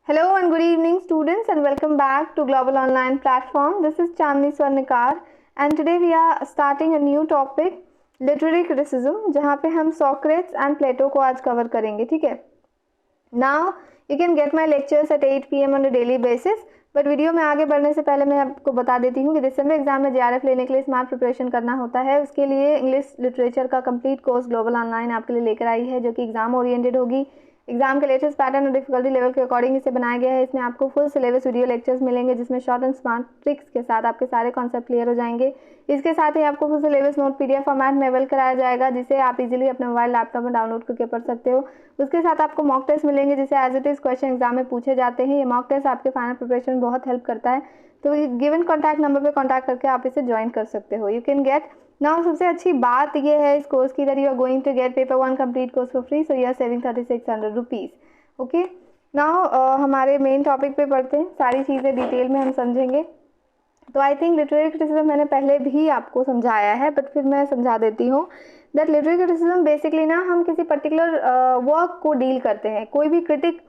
Hello and good evening students and welcome back to Global Online Platform. This is Chandni Swarnikar and today we are starting a new topic literary criticism जहाँ पे हम Socrates and Plato को आज cover करेंगे, ठीक है. Now you can get my lectures at 8 PM on a daily basis. But video में आगे बढ़ने से पहले मैं आपको बता देती हूँ कि दिसंबर एग्जाम में JRF लेने के लिए स्मार्ट प्रिपरेशन करना होता है. उसके लिए इंग्लिश लिटरेचर का कंप्लीट कोर्स ग्लोबल ऑनलाइन आपके लिए लेकर आई है जो कि एग्जाम ओरिएंटेड होगी. एग्जाम के लेटेस्ट पैटर्न और डिफिकल्टी लेवल के अकॉर्डिंग इसे बनाया गया है. इसमें आपको फुल सिलेबस वीडियो लेक्चर्स मिलेंगे जिसमें शॉर्ट एंड स्मार्ट ट्रिक्स के साथ आपके सारे कॉन्सेप्ट क्लियर हो जाएंगे. इसके साथ ही आपको full syllabus note PDF format में अवेल कराया जाएगा जिसे आप इजीली अपने मोबाइल लैपटॉप में डाउनलोड करके पढ़ सकते हो. उसके साथ आपको मॉक टेस्ट मिलेंगे जिसे as it is question exam में पूछे जाते हैं. ये मॉक टेस्ट आपके फाइनल प्रिपरेशन में बहुत हेल्प करता है. तो गिवन कॉन्टैक्ट नंबर पे कॉन्टैक्ट करके आप इसे ज्वाइन कर सकते हो. You can get now. सबसे अच्छी बात ये है इस कोर्स की that you are going to get paper 1 complete course for free. So you are saving 3600 rupees. Okay now हमारे मेन टॉपिक पे पढ़ते हैं. सारी चीज़ें डिटेल में हम समझेंगे. तो आई थिंक लिटरेरी क्रिटिसिज्म मैंने पहले भी आपको समझाया है बट फिर मैं समझा देती हूँ दैट लिटरेरी क्रिटिसिज्म बेसिकली ना हम किसी पर्टिकुलर वर्क को डील करते हैं. कोई भी क्रिटिक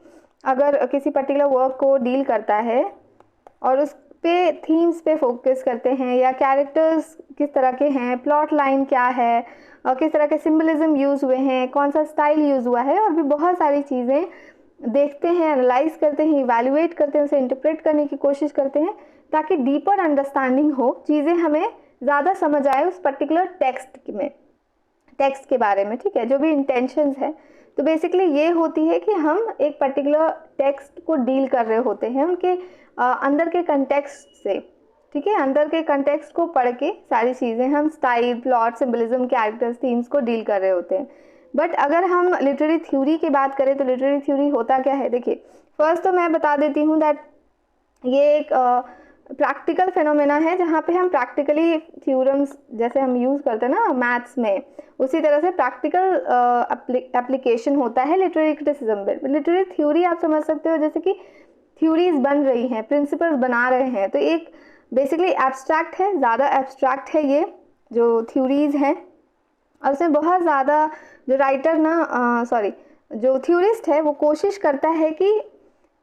अगर किसी पर्टिकुलर वर्क को डील करता है और उस पे थीम्स पे फोकस करते हैं या कैरेक्टर्स किस तरह के हैं, प्लॉट लाइन क्या है, किस तरह के सिंबलिज्म यूज़ हुए हैं, कौन सा स्टाइल यूज़ हुआ है और भी बहुत सारी चीज़ें देखते हैं, एनालाइज करते हैं, इवैल्यूएट करते हैं, उसे इंटरप्रेट करने की कोशिश करते हैं ताकि डीपर अंडरस्टैंडिंग हो, चीज़ें हमें ज़्यादा समझ आए उस पर्टिकुलर टेक्स्ट के बारे में. ठीक है, जो भी इंटेंशंस है. तो बेसिकली ये होती है कि हम एक पर्टिकुलर टेक्स्ट को डील कर रहे होते हैं उनके अंदर के कंटेक्स्ट से. ठीक है, अंदर के कंटेक्स्ट को पढ़ के सारी चीज़ें हम style, plot, symbolism, characters, themes को डील कर रहे होते हैं. बट अगर हम लिटरेरी थ्योरी की बात करें तो लिटरेरी थ्योरी होता क्या है. देखिए, फर्स्ट तो मैं बता देती हूँ दैट ये एक प्रैक्टिकल फिनोमेना है जहाँ पे हम प्रैक्टिकली थ्योरम्स जैसे हम यूज़ करते हैं ना मैथ्स में, उसी तरह से प्रैक्टिकल एप्लीकेशन होता है लिटरेरी क्रिटिसिज्म में. लिटरेरी थ्योरी आप समझ सकते हो जैसे कि थ्योरीज बन रही हैं, प्रिंसिपल्स बना रहे हैं. तो एक बेसिकली एब्स्ट्रैक्ट है, ज़्यादा एब्स्ट्रैक्ट है ये जो थ्योरीज हैं. और उसमें बहुत ज़्यादा जो राइटर ना जो थ्योरिस्ट है वो कोशिश करता है कि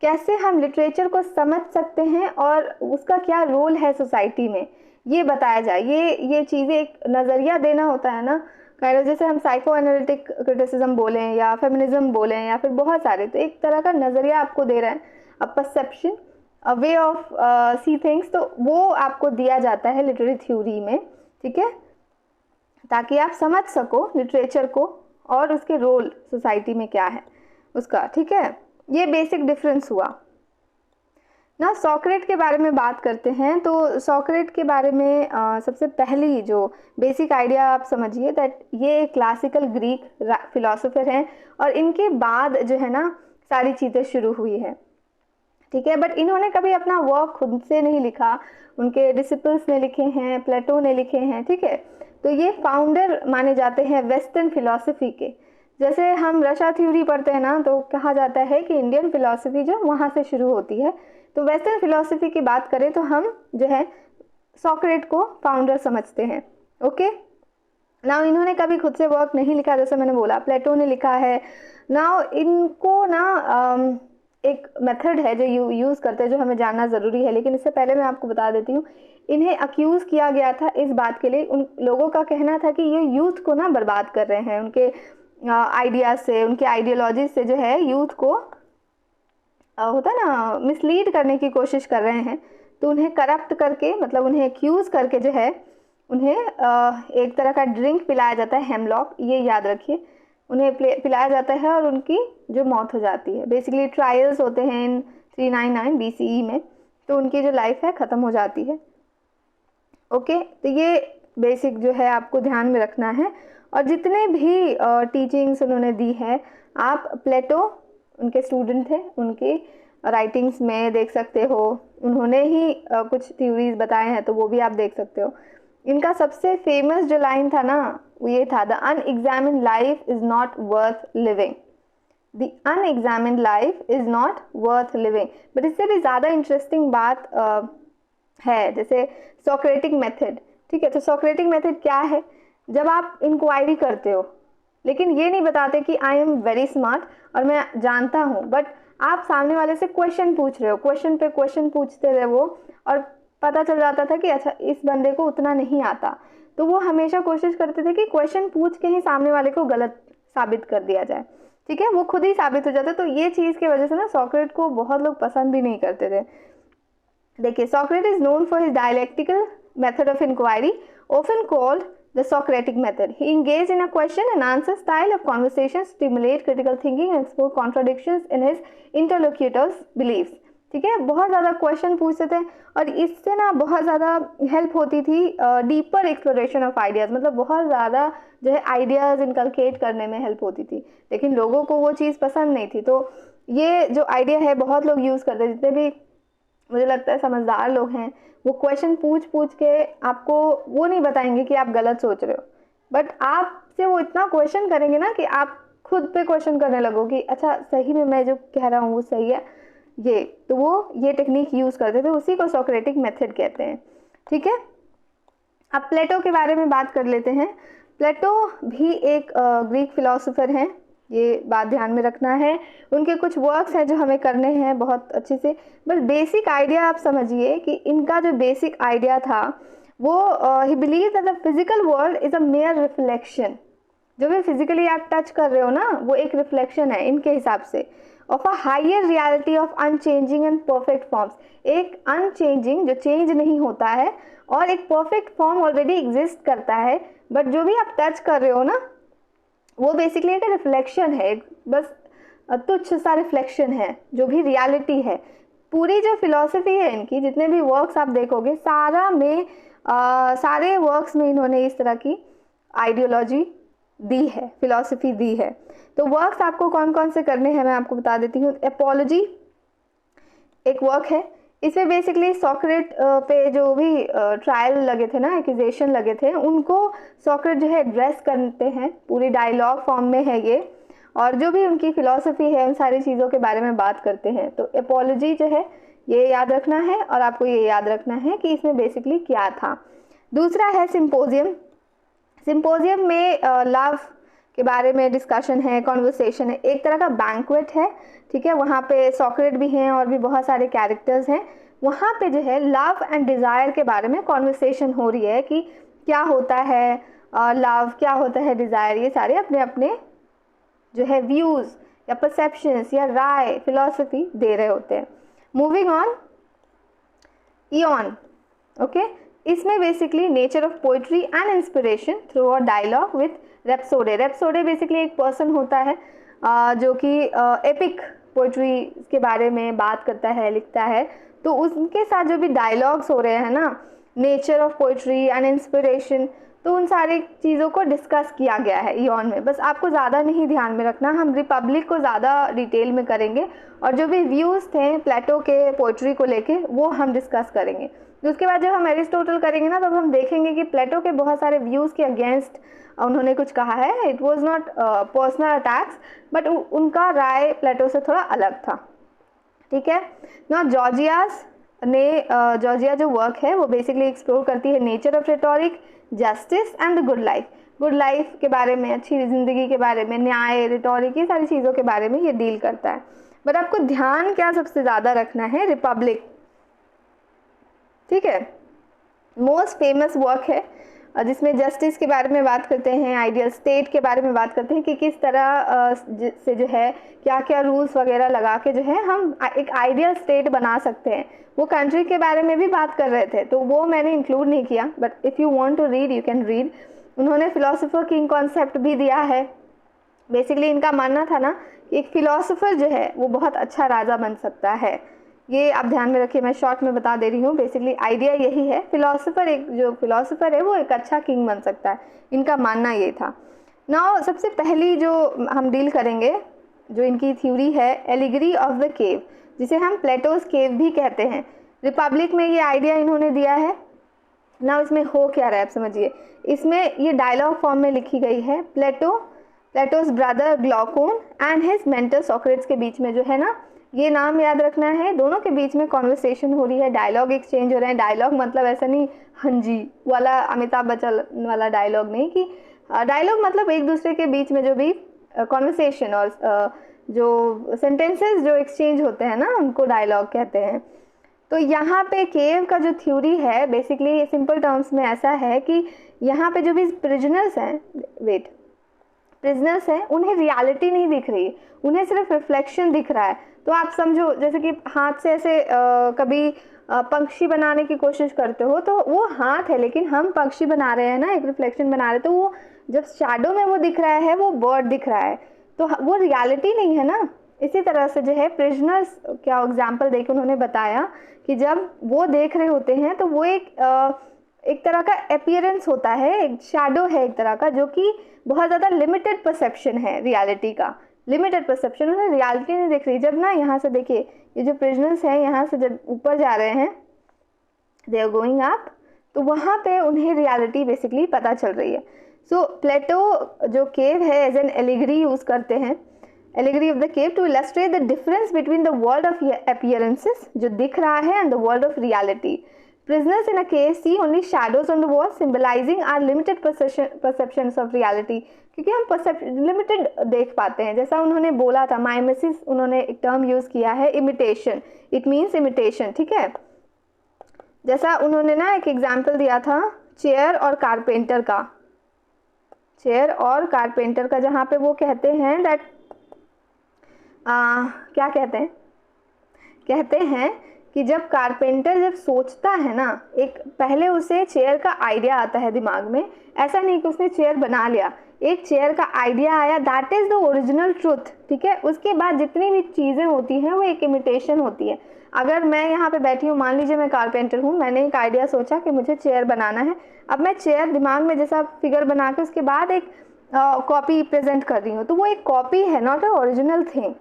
कैसे हम लिटरेचर को समझ सकते हैं और उसका क्या रोल है सोसाइटी में ये बताया जाए. ये चीज़ें एक नज़रिया देना होता है ना. कह जैसे हम साइको एनालिटिक क्रिटिसिज्म बोलें या फेमिनिज्म बोलें या फिर बहुत सारे, तो एक तरह का नज़रिया आपको दे रहा है, a perception, a way of see things. तो वो आपको दिया जाता है लिटरेरी थ्योरी में. ठीक है, ताकि आप समझ सको लिटरेचर को और उसके रोल सोसाइटी में क्या है उसका. ठीक है, ये बेसिक डिफरेंस हुआ ना. सॉक्रेट के बारे में बात करते हैं. तो सॉक्रेट के बारे में सबसे पहली जो बेसिक आइडिया आप समझिए दैट ये क्लासिकल ग्रीक फिलोसोफर हैं और इनके बाद जो है ना सारी चीज़ें शुरू हुई हैं. ठीक है, बट इन्होंने कभी अपना वर्क खुद से नहीं लिखा, उनके डिसिपल्स ने लिखे हैं, प्लेटो ने लिखे हैं. ठीक है, तो ये फाउंडर माने जाते हैं वेस्टर्न फिलॉसफी के. जैसे हम रशा थ्योरी पढ़ते हैं ना तो कहा जाता है कि इंडियन फिलॉसफी जो वहाँ से शुरू होती है. तो वेस्टर्न फिलॉसफी की बात करें तो हम जो है सॉक्रेट को फाउंडर समझते हैं. ओके नाउ इन्होंने कभी खुद से वर्क नहीं लिखा, जैसे मैंने बोला प्लेटो ने लिखा है. नाउ इनको ना एक मेथड है जो यूज़ करते हैं जो हमें जानना ज़रूरी है. लेकिन इससे पहले मैं आपको बता देती हूँ, इन्हें अक्यूज़ किया गया था इस बात के लिए. उन लोगों का कहना था कि ये यूथ को ना बर्बाद कर रहे हैं, उनके आइडियाज़ से, उनके आइडियोलॉजी से जो है यूथ को होता ना मिसलीड करने की कोशिश कर रहे हैं. तो उन्हें करप्ट करके, मतलब उन्हें एक्यूज़ करके जो है उन्हें एक तरह का ड्रिंक पिलाया जाता है, हेमलॉक, ये याद रखिए. उन्हें पिलाया जाता है और उनकी जो मौत हो जाती है. बेसिकली ट्रायल्स होते हैं इन 399 BCE में, तो उनकी जो लाइफ है ख़त्म हो जाती है. ओके, तो ये बेसिक जो है आपको ध्यान में रखना है. और जितने भी टीचिंग्स उन्होंने दी है, आप प्लेटो उनके स्टूडेंट थे, उनके राइटिंग्स में देख सकते हो. उन्होंने ही कुछ थ्योरीज बताए हैं तो वो भी आप देख सकते हो. इनका सबसे फेमस जो लाइन था ना वो ये था, the unexamined life is not worth living. The unexamined life is not worth living. But इससे भी ज़्यादा इंटरेस्टिंग बात है जैसे सोक्रेटिक मेथड. ठीक है, तो सोक्रेटिक मेथड क्या है? जब आप इंक्वायरी करते हो लेकिन ये नहीं बताते कि आई एम वेरी स्मार्ट और मैं जानता हूँ, बट आप सामने वाले से क्वेश्चन पूछ रहे हो, क्वेश्चन पे क्वेश्चन पूछते रहे वो, और पता चल जाता था कि अच्छा इस बंदे को उतना नहीं आता, तो वो हमेशा कोशिश करते थे कि क्वेश्चन पूछ के ही सामने वाले को गलत साबित कर दिया जाए, ठीक है, वो खुद ही साबित हो जाता। तो ये चीज़ की वजह से ना सॉक्रेट को बहुत लोग पसंद भी नहीं करते थे। देखिए, Socrates is known for his dialectical method of inquiry, often called the Socratic method. He engaged in a question and answer style of conversation, stimulate critical thinking and explore contradictions in his interlocutors' beliefs. ठीक है, बहुत ज़्यादा question पूछते थे और इससे ना बहुत ज़्यादा हेल्प होती थी डीपर एक्सप्लोरेशन ऑफ आइडियाज़, मतलब बहुत ज़्यादा जो है आइडियाज़ इनकलकेट करने में हेल्प होती थी। लेकिन लोगों को वो चीज़ पसंद नहीं थी, तो ये जो आइडिया है बहुत लोग यूज़ करते हैं। जितने भी मुझे लगता है समझदार लोग हैं वो क्वेश्चन पूछ के आपको वो नहीं बताएंगे कि आप गलत सोच रहे हो, बट आपसे वो इतना क्वेश्चन करेंगे ना कि आप खुद पे क्वेश्चन करने लगो कि अच्छा सही में मैं जो कह रहा हूँ वो सही है ये। तो वो ये टेक्निक यूज़ करते थे, उसी को सोक्रेटिक मेथड कहते हैं, ठीक है। अब प्लेटो के बारे में बात कर लेते हैं। प्लेटो भी एक ग्रीक फिलोसोफर हैं, ये बात ध्यान में रखना है। उनके कुछ वर्क्स हैं जो हमें करने हैं बहुत अच्छे से, बस बेसिक आइडिया आप समझिए कि इनका जो बेसिक आइडिया था वो ही believe that the physical world is a mayor reflection. जो भी फिजिकली आप टच कर रहे हो ना वो एक रिफ्लेक्शन है इनके हिसाब से, of a higher reality of unchanging and perfect forms. एक अनचेंजिंग जो चेंज नहीं होता है और एक परफेक्ट फॉर्म ऑलरेडी एग्जिस्ट करता है, बट जो भी आप टच कर रहे हो ना वो बेसिकली एक रिफ्लेक्शन है, बस तुच्छ सा रिफ्लेक्शन है जो भी रियलिटी है। पूरी जो फिलॉसफी है इनकी, जितने भी वर्क्स आप देखोगे सारे वर्क्स में इन्होंने इस तरह की आइडियोलॉजी दी है, फिलॉसफी दी है। तो वर्क्स आपको कौन कौन से करने हैं मैं आपको बता देती हूँ। एपोलॉजी एक वर्क है, इसमें बेसिकली सॉक्रेट पे जो भी ट्रायल लगे थे ना, एक्यूजेशन लगे थे, उनको सॉक्रेट जो है एड्रेस करते हैं, पूरी डायलॉग फॉर्म में है ये, और जो भी उनकी फिलॉसफी है उन सारी चीज़ों के बारे में बात करते हैं। तो एपोलॉजी जो है ये याद रखना है, और आपको ये याद रखना है कि इसमें बेसिकली क्या था। दूसरा है सिंपोजियम। सिंपोजियम में लव के बारे में डिस्कशन है, कॉन्वर्सेशन है, एक तरह का बैंक्वेट है, ठीक है। वहाँ पे सॉक्रेट भी हैं और भी बहुत सारे कैरेक्टर्स हैं। वहाँ पे जो है लव एंड डिज़ायर के बारे में कॉन्वर्सेशन हो रही है कि क्या होता है लव, क्या होता है डिज़ायर, ये सारे अपने अपने जो है व्यूज़ या परसेप्शंस या राय फिलॉसफी दे रहे होते हैं। मूविंग ऑन, इयॉन, ओके, इसमें basically nature of poetry and inspiration through a dialogue with rhapsode. Rhapsode basically एक पर्सन होता है जो कि एपिक पोइट्री के बारे में बात करता है, लिखता है, तो उनके साथ जो भी डायलॉग्स हो रहे हैं ना, nature of poetry and inspiration, तो उन सारी चीज़ों को डिस्कस किया गया है इयॉन में। बस आपको ज़्यादा नहीं ध्यान में रखना, हम रिपब्लिक को ज़्यादा डिटेल में करेंगे और जो भी व्यूज़ थे प्लेटो के पोइट्री को लेके वो हम डिस्कस करेंगे। उसके बाद जब हम एरिस्टोटल करेंगे ना, तब हम देखेंगे कि प्लेटो के बहुत सारे व्यूज़ के अगेंस्ट उन्होंने कुछ कहा है। It was not personal attacks, but उनका राय प्लेटो से थोड़ा अलग था, ठीक है ना। जॉर्जिया जो वर्क है वो बेसिकली एक्सप्लोर करती है nature of rhetoric, justice and the good life. Good life के बारे में, अच्छी ज़िंदगी के बारे में, न्याय, रिटोरिक, ये सारी चीज़ों के बारे में ये डील करता है। बट आपको ध्यान क्या सबसे ज़्यादा रखना है, रिपब्लिक, ठीक है, मोस्ट फेमस वर्क है जिसमें जस्टिस के बारे में बात करते हैं, आइडियल स्टेट के बारे में बात करते हैं कि किस तरह से जो है क्या क्या रूल्स वगैरह लगा के जो है हम एक आइडियल स्टेट बना सकते हैं। वो कंट्री के बारे में भी बात कर रहे थे, तो वो मैंने इंक्लूड नहीं किया, but if you want to read you can read. उन्होंने फिलोसोफर किंग कॉन्सेप्ट भी दिया है। बेसिकली इनका मानना था ना कि एक फिलोसोफर जो है वो बहुत अच्छा राजा बन सकता है। ये आप ध्यान में रखिए, मैं शॉर्ट में बता दे रही हूँ। बेसिकली आइडिया यही है, फिलोसोफर, एक जो फिलोसोफर है वो एक अच्छा किंग बन सकता है, इनका मानना ये था। नाउ सबसे पहली जो हम डील करेंगे, जो इनकी थ्योरी है, एलिगरी ऑफ द केव, जिसे हम प्लेटोज केव भी कहते हैं। रिपब्लिक में ये आइडिया इन्होंने दिया है। नाउ इसमें हो क्या रहा है आप समझिए। इसमें ये डायलॉग फॉर्म में लिखी गई है। Plato's brother Glaucon and his mentor Socrates के बीच में जो है ना, ये नाम याद रखना है, दोनों के बीच में कॉन्वर्सेशन हो रही है, डायलॉग एक्सचेंज हो रहे हैं। डायलॉग मतलब ऐसा नहीं हाँ जी वाला, अमिताभ बच्चन वाला डायलॉग नहीं, कि डायलॉग मतलब एक दूसरे के बीच में जो भी कॉन्वर्सेशन और जो सेंटेंसेस जो एक्सचेंज होते हैं ना, उनको डायलॉग कहते हैं। तो यहाँ पे केव का जो थ्योरी है बेसिकली सिंपल टर्म्स में ऐसा है कि यहाँ पे जो भी प्रिजनर्स हैं प्रिजनर्स हैं, उन्हें रियलिटी नहीं दिख रही, उन्हें सिर्फ रिफ्लेक्शन दिख रहा है। तो आप समझो जैसे कि हाथ से ऐसे कभी पक्षी बनाने की कोशिश करते हो, तो वो हाथ है लेकिन हम पक्षी बना रहे हैं ना, एक रिफ्लेक्शन बना रहे हैं, तो वो जब शैडो में वो दिख रहा है वो बर्ड दिख रहा है, तो वो रियलिटी नहीं है ना। इसी तरह से जो है प्रिजनर्स क्या एग्जाम्पल देके उन्होंने बताया कि जब वो देख रहे होते हैं तो वो एक तरह का अपीयरेंस होता है, एक शैडो है एक तरह का, जो कि बहुत ज़्यादा लिमिटेड परसेप्शन है रियलिटी का, लिमिटेड परसेप्शन, उन्हें रियलिटी नहीं दिख रही। जब ना यहाँ से देखिए ये जो प्रिजनर्स हैं यहाँ से जब ऊपर जा रहे हैं, दे आर गोइंग अप, तो वहाँ पे उन्हें रियलिटी बेसिकली पता चल रही है। सो प्लेटो जो केव है एज एन एलिगरी यूज़ करते हैं, allegory of the cave to illustrate the difference between the world of appearances जो दिख रहा है and the world of reality. Prisoners in a cave see only shadows on the wall, symbolizing our limited perceptions of reality. क्योंकि हम limited देख पाते हैं। जैसा उन्होंने बोला था, माइमेसिस उन्होंने एक टर्म यूज़ किया है, इमिटेशन, इट मीन्स इमिटेशन, ठीक है। जैसा उन्होंने ना एक एग्जाम्पल दिया था चेयर और कारपेंटर का, चेयर और कारपेंटर का, जहाँ पे वो कहते हैं दैट क्या कहते हैं कि जब कारपेंटर जब सोचता है ना, एक पहले उसे चेयर का आइडिया आता है दिमाग में, ऐसा नहीं कि उसने चेयर बना लिया, एक चेयर का आइडिया आया, that is the original truth, ठीक है। उसके बाद जितनी भी चीज़ें होती हैं वो एक इमिटेशन होती है। अगर मैं यहाँ पे बैठी हूँ, मान लीजिए मैं कारपेंटर हूँ, मैंने एक आइडिया सोचा कि मुझे चेयर बनाना है, अब मैं चेयर दिमाग में जैसा फिगर बना के उसके बाद एक कॉपी प्रेजेंट कर रही हूँ, तो वो एक कॉपी है, नॉट अ ओरिजिनल थिंग,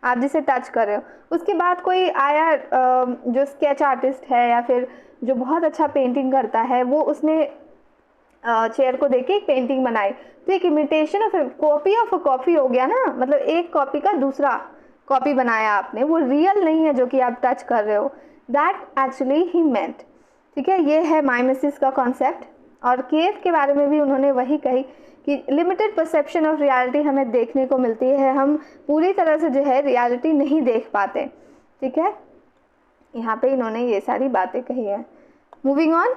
आप जिसे टच कर रहे हो। उसके बाद कोई आया जो स्केच आर्टिस्ट है या फिर जो बहुत अच्छा पेंटिंग करता है, वो उसने चेयर को देख के एक पेंटिंग बनाई, तो एक imitation of copy of a copy हो गया ना, मतलब एक कॉपी का दूसरा कॉपी बनाया आपने, वो रियल नहीं है जो कि आप टच कर रहे हो, दैट एक्चुअली ही मेंट, ठीक है। ये है माइमेसिस का कॉन्सेप्ट। और केव के बारे में भी उन्होंने वही कही कि लिमिटेड परसेप्शन ऑफ रियलिटी हमें देखने को मिलती है, हम पूरी तरह से जो है रियलिटी नहीं देख पाते, ठीक है। यहाँ पे इन्होंने ये सारी बातें कही है। मूविंग ऑन,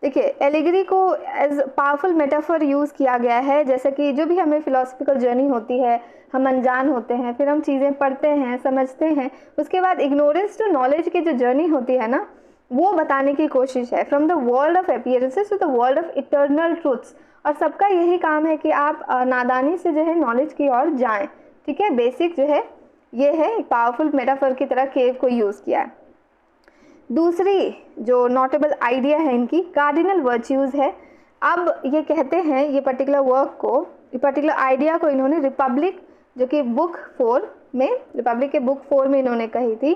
देखिए एलिगरी को एज पावरफुल मेटाफर यूज़ किया गया है, जैसे कि जो भी हमें फिलोसफिकल जर्नी होती है, हम अनजान होते हैं, फिर हम चीज़ें पढ़ते हैं, समझते हैं, उसके बाद इग्नोरेंस टू नॉलेज की जो जर्नी होती है ना, वो बताने की कोशिश है, from the world of appearances to the world of eternal truths. और सबका यही काम है कि आप नादानी से जो है नॉलेज की ओर जाएं, ठीक है। बेसिक जो है ये है, एक पावरफुल मेटाफर की तरह केव को यूज़ किया है। दूसरी जो नोटेबल आइडिया है इनकी, कार्डिनल वर्च्यूज़ है। अब ये कहते हैं ये पर्टिकुलर वर्क को, ये पर्टिकुलर आइडिया को इन्होंने रिपब्लिक जो कि बुक 4 में, रिपब्लिक के बुक 4 में इन्होंने कही थी।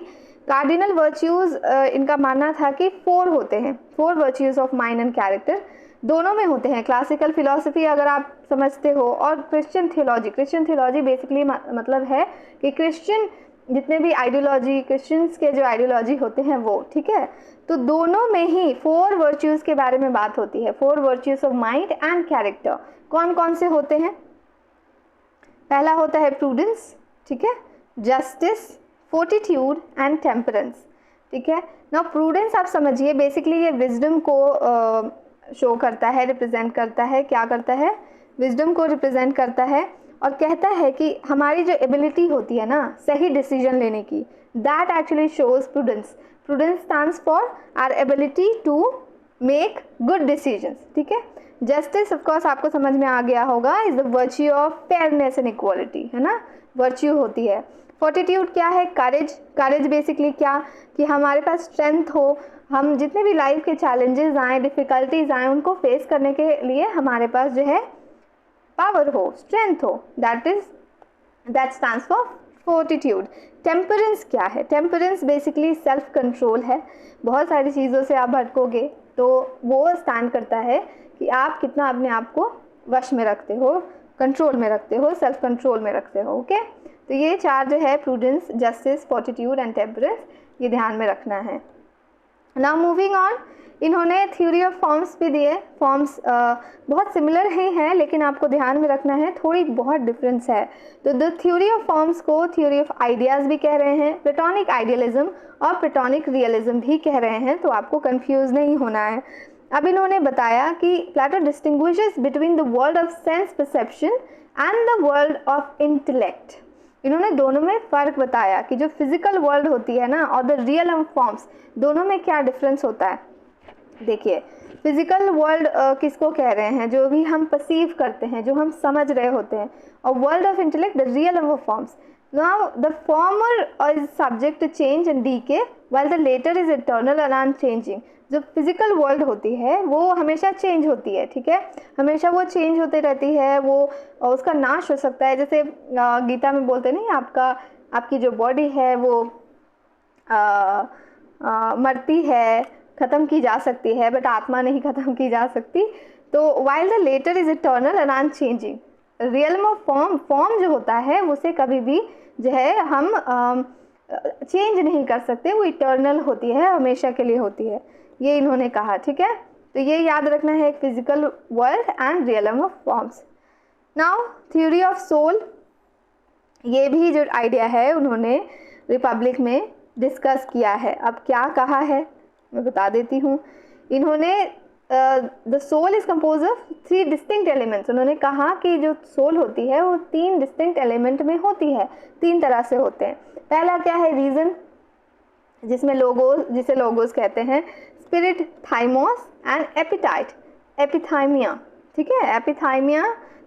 कार्डिनल वर्च्यूज़ इनका मानना था कि 4 होते हैं, 4 virtues of mind and character, दोनों में होते हैं। क्लासिकल फिलॉसफी अगर आप समझते हो, और क्रिश्चियन थियोलॉजी बेसिकली मतलब है कि क्रिश्चियन जितने भी आइडियोलॉजी, क्रिश्चियंस के जो आइडियोलॉजी होते हैं वो, ठीक है। तो दोनों में ही 4 वर्च्यूज़ के बारे में बात होती है, 4 virtues of mind and character. कौन कौन से होते हैं? पहला होता है प्रूडेंस, ठीक है, जस्टिस, फोर्टिट्यूड एंड टेम्परेंस, ठीक है। नाउ प्रूडेंस आप समझिए, बेसिकली ये विजडम को शो करता है, रिप्रेजेंट करता है, क्या करता है, विजडम को रिप्रेजेंट करता है, और कहता है कि हमारी जो एबिलिटी होती है ना सही डिसीजन लेने की, that actually shows prudence. Prudence stands for our ability to make good decisions, ठीक है। जस्टिस ऑफ कोर्स आपको समझ में आ गया होगा, is the virtue of fairness and equality, है ना, वर्च्यू होती है। फोर्टिट्यूड क्या है? करेज। करेज बेसिकली क्या, कि हमारे पास स्ट्रेंथ हो, हम जितने भी लाइफ के चैलेंजेस आए, डिफ़िकल्टीज आए, उनको फेस करने के लिए हमारे पास जो है पावर हो, स्ट्रेंथ हो, that stands for fortitude. Temperance क्या है? टेम्परेंस बेसिकली सेल्फ कंट्रोल है। बहुत सारी चीज़ों से आप भटकोगे तो वो स्टैंड करता है कि आप कितना अपने आप को वश में रखते हो, कंट्रोल में रखते हो, सेल्फ कंट्रोल में रखते हो, ओके। तो ये 4 जो है, prudence, justice, fortitude and temperance, ये ध्यान में रखना है। नाउ मूविंग ऑन, इन्होंने थ्योरी ऑफ फॉर्म्स भी दिए। फॉर्म्स बहुत सिमिलर ही हैं, लेकिन आपको ध्यान में रखना है थोड़ी बहुत डिफरेंस है। तो द थ्योरी ऑफ फॉर्म्स को थ्योरी ऑफ आइडियाज़ भी कह रहे हैं, प्लेटोनिक आइडियलिज्म और प्लेटोनिक रियलिज्म भी कह रहे हैं, तो आपको कंफ्यूज नहीं होना है। अब इन्होंने बताया कि Plato distinguishes between the world of sense perception and the world of intellect. इन्होंने दोनों में फ़र्क बताया कि जो फिजिकल वर्ल्ड होती है ना और द रियल फॉर्म्स, दोनों में क्या डिफरेंस होता है। देखिए, फिजिकल वर्ल्ड किसको कह रहे हैं, जो भी हम परसीव करते हैं, जो हम समझ रहे होते हैं, और world of intellect the real forms. Now the former is subject to change and decay while the latter is eternal and unchanging. जो फिजिकल वर्ल्ड होती है वो हमेशा चेंज होती है, ठीक है, हमेशा वो चेंज होती रहती है, वो उसका नाश हो सकता है। जैसे गीता में बोलते नहीं, आपकी जो बॉडी है वो मरती है, ख़त्म की जा सकती है, बट आत्मा नहीं ख़त्म की जा सकती। तो while the latter is eternal and unchanging, realm of form जो होता है उसे कभी भी जो है हम चेंज नहीं कर सकते, वो इटर्नल होती है, हमेशा के लिए होती है, ये इन्होंने कहा, ठीक है। तो ये याद रखना है, एक physical world and realm of forms. Now theory of soul, ये भी जो आइडिया है उन्होंने रिपब्लिक में डिस्कस किया है। अब क्या कहा है मैं बता देती हूँ। इन्होंने the soul is compose of 3 distinct elements. उन्होंने कहा कि जो सोल होती है वो 3 डिस्टिंक्ट एलिमेंट में होती है, 3 तरह से होते हैं। पहला क्या है, रीजन, जिसमें जिसे लोगोस कहते हैं, स्पिरिट, थाइमोस एंड एपिटाइट, एपिथाइमिया, ठीक है, एपिथाइमिया,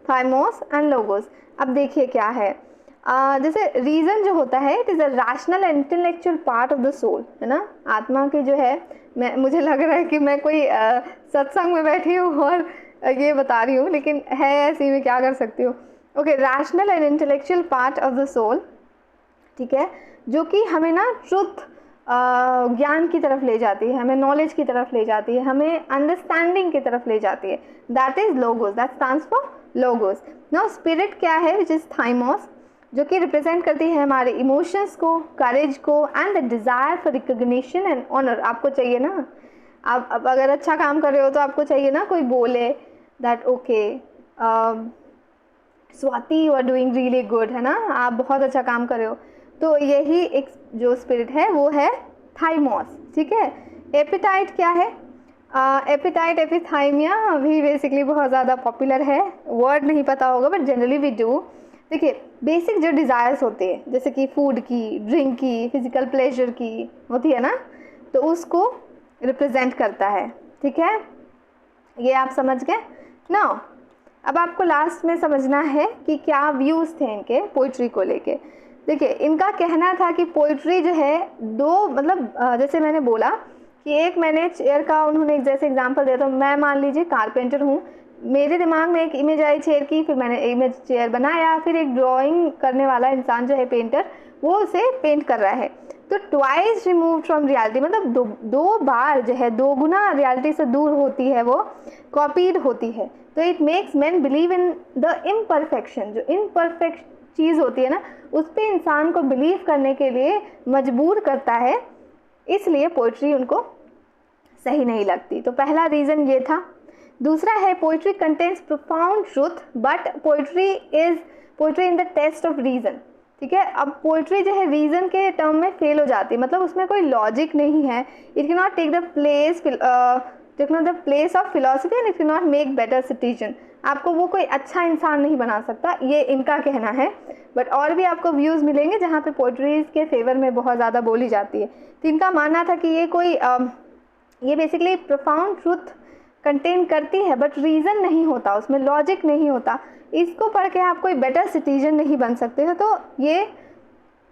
थाइमोस एंड लोगोस। अब देखिए क्या है, जैसे रीज़न जो होता है, it is a rational and intellectual part of the soul, है ना, आत्मा की जो है, मुझे लग रहा है कि मैं कोई सत्संग में बैठी हूँ और ये बता रही हूँ, लेकिन है ऐसी, मैं क्या कर सकती हूँ। Okay, rational and intellectual part of the soul, ठीक है, जो कि हमें ना ट्रुथ, ज्ञान की तरफ ले जाती है, हमें नॉलेज की तरफ ले जाती है, हमें अंडरस्टैंडिंग की तरफ ले जाती है। That is logos, that stands for logos. Now spirit क्या है, विच इज़ थाइमोस, जो कि रिप्रेजेंट करती है हमारे इमोशंस को, करेज को and the desire for recognition and honour. आपको चाहिए ना, आप अब अगर अच्छा काम कर रहे हो तो आपको चाहिए ना कोई बोले that okay Swati you are doing really good, है ना, आप बहुत अच्छा काम कर रहे हो। तो यही एक जो स्पिरिट है वो है थाइमोस, ठीक है। एपिटाइट क्या है, एपिटाइट, एपिथाइमिया भी बेसिकली बहुत ज़्यादा पॉपुलर है, वर्ड नहीं पता होगा बट जनरली वी डू। देखिए, बेसिक जो डिज़ायर्स होते हैं, जैसे कि फूड की, ड्रिंक की, फिजिकल प्लेजर की होती है ना, तो उसको रिप्रेजेंट करता है, ठीक है, ये आप समझ गए ना। अब आपको लास्ट में समझना है कि क्या व्यूज़ थे इनके पोइट्री को लेके। देखिए, इनका कहना था कि पोइट्री जो है दो, मतलब जैसे मैंने बोला कि एक मैंने चेयर का उन्होंने एक जैसे एग्जांपल दिया, तो मैं मान लीजिए कारपेंटर हूँ, मेरे दिमाग में एक इमेज आई चेयर की, फिर मैंने इमेज चेयर बनाया, फिर एक ड्राइंग करने वाला इंसान जो है पेंटर, वो उसे पेंट कर रहा है, तो ट्वाइस रिमूव फ्रॉम रियलिटी, मतलब दो बार जो है, 2 गुना रियलिटी से दूर होती है, वो कॉपीड होती है। तो it makes man believe in the imperfection, जो इम्परफेक्ट चीज़ होती है ना, उस पर इंसान को बिलीव करने के लिए मजबूर करता है, इसलिए पोइट्री उनको सही नहीं लगती। तो पहला रीज़न ये था। दूसरा है, poetry contains profound truth but poetry in the test of reason, ठीक है। अब पोइट्री जो है रीज़न के टर्म में फेल हो जाती है, मतलब उसमें कोई लॉजिक नहीं है, it can not take the place of philosophy and it can not make better citizen. आपको वो कोई अच्छा इंसान नहीं बना सकता, ये इनका कहना है। बट और भी आपको व्यूज़ मिलेंगे जहाँ पे पोइट्रीज़ के फेवर में बहुत ज़्यादा बोली जाती है। तो इनका मानना था कि ये बेसिकली प्रोफाउंड ट्रूथ कंटेन करती है बट रीज़न नहीं होता, उसमें लॉजिक नहीं होता, इसको पढ़ के आप कोई बेटर सिटीजन नहीं बन सकते हो। तो ये,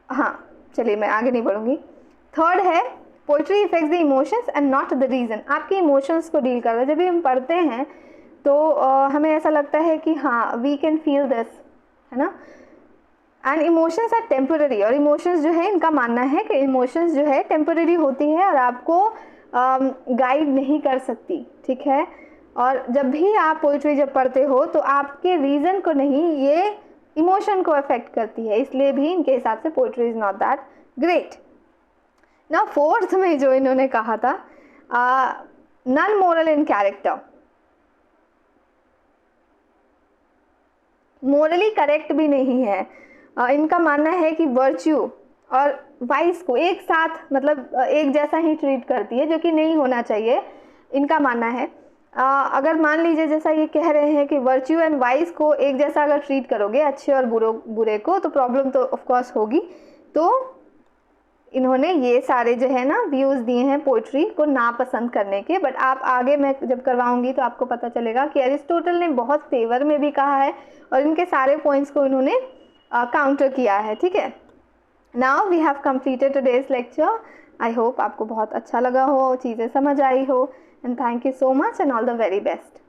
हाँ चलिए मैं आगे नहीं बढ़ूँगी। थर्ड है, poetry effects the emotions and not the reason. आपके इमोशंस को डील करता है। जब भी हम पढ़ते हैं तो हमें ऐसा लगता है कि हाँ वी कैन फील दिस, है ना, एंड इमोशंस आर टेम्पररी। और इमोशंस जो है, इनका मानना है कि इमोशंस जो है टेम्पररी होती है और आपको गाइड नहीं कर सकती, ठीक है। और जब भी आप पोइट्री जब पढ़ते हो तो आपके रीज़न को नहीं, ये इमोशन को अफेक्ट करती है, इसलिए भी इनके हिसाब से poetry is not that great. ना फोर्थ में जो इन्होंने कहा था non moral in character, morally correct भी नहीं है। इनका मानना है कि वर्च्यू और वाइस को एक साथ मतलब एक जैसा ही ट्रीट करती है, जो कि नहीं होना चाहिए, इनका मानना है। अगर मान लीजिए जैसा ये कह रहे हैं कि वर्च्यू एंड वाइस को एक जैसा अगर ट्रीट करोगे, अच्छे और बुरे को, तो प्रॉब्लम तो ऑफ कोर्स होगी। तो इन्होंने ये सारे जो है ना व्यूज़ दिए हैं पोइट्री को नापसंद करने के। बट आप आगे मैं जब करवाऊंगी तो आपको पता चलेगा कि अरिस्टोटल ने बहुत फेवर में भी कहा है और इनके सारे पॉइंट्स को इन्होंने काउंटर किया है। ठीक है, now we have completed today's lecture. I hope आपको बहुत अच्छा लगा हो, चीज़ें समझ आई हो, and thank you so much and all the very best.